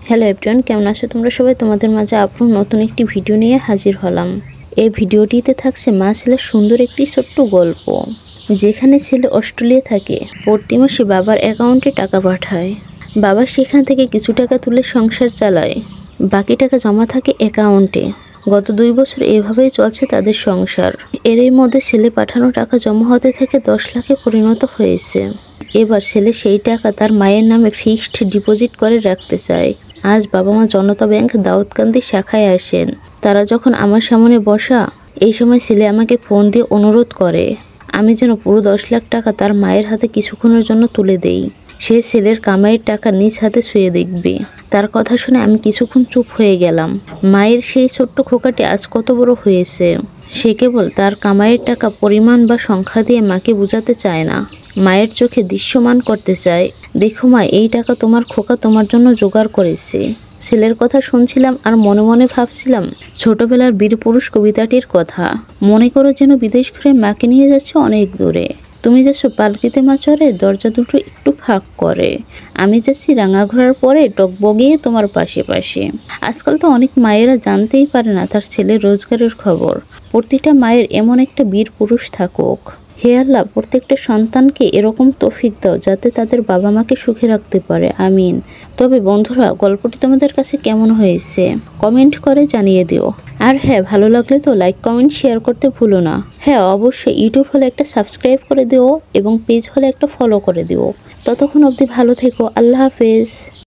Hello everyone, কেমন আছো তোমরা সবাই? তোমাদের মাঝে আবারও নতুন একটি ভিডিও নিয়ে হাজির হলাম। এই ভিডিওটিতে থাকছে মা ছেলের সুন্দর একটি ছোট্ট গল্প, যেখানে ছেলে অস্ট্রেলিয়া থাকে। প্রতি মাসে বাবার অ্যাকাউন্টে টাকা পাঠায়। বাবা সেখান থেকে কিছু টাকা তুলে সংসার চালায়, বাকি টাকা জমা থাকে অ্যাকাউন্টে। গত 2 বছর এভাবেই চলছে তাদের সংসার। এরই মধ্যে ছেলে পাঠানো টাকা জমা হতে থেকে 10 লাখে পরিণত হয়েছে। এবার ছেলে সেই টাকা তার মায়ের নামে ফিক্সড ডিপোজিট করে রাখতে চায়। আজ বাবা মা জনতা ব্যাংক দাউদকান্দি শাখায় আসেন। তারা যখন আমার সামনে বসা, এই সময় ছেলে আমাকে ফোন দিয়ে অনুরোধ করে আমি যেন পুরো 10 লাখ টাকা তার মায়ের হাতে কিছুক্ষণের জন্য তুলে দেই। সে ছেলের কামাইয়ের টাকা নিজ হাতে ছুঁয়ে দেখবে। তার কথা শুনে আমি কিছুক্ষণ চুপ হয়ে গেলাম। মায়ের সেই ছোট্ট খোকাটি আজ কত বড় হয়েছে। সে কেবল তার কামাইয়ের টাকা পরিমাণ বা সংখ্যা দিয়ে মাকে বোঝাতে চায় না, মায়ের চোখে দৃশ্যমান করতে চায়, দেখো মা, এই টাকা তোমার খোকা তোমার জন্য জোগাড় করেছে। ছেলের কথা শুনছিলাম আর মনে মনে ভাবছিলাম ছোটবেলার বীরপুরুষ কবিতাটির কথা। মনে করো যেন বিদেশ ঘুরে মাকে নিয়ে যাচ্ছে অনেক দূরে। তুমি যাচ্ছ পালকিতে মা চড়ে, দরজা দুটো একটু ফাঁক করে। আমি যাচ্ছি রাঙা ঘোড়ার পরে টকবগিয়ে তোমার পাশে পাশে। আজকাল তো অনেক মায়েরা জানতেই পারে না তার ছেলের রোজগারের খবর। প্রতিটা মায়ের এমন একটা বীর পুরুষ থাকুক। হে আল্লাহ, প্রত্যেকটা সন্তানকে এরকম তৌফিক দাও যাতে তাদের বাবা মাকে সুখে রাখতে পারে, আমিন। তবে বন্ধুরা, গল্পটি তোমাদের কাছে কেমন হয়েছে কমেন্ট করে জানিয়ে দিও। আর হ্যাঁ, ভালো লাগলে তো লাইক কমেন্ট শেয়ার করতে ভুলো না। হ্যাঁ, অবশ্যই ইউটিউব হলে একটা সাবস্ক্রাইব করে দিও এবং পেজ হলে একটা ফলো করে দিও। ততক্ষণ অবধি ভালো থেকো। আল্লাহ হাফেজ।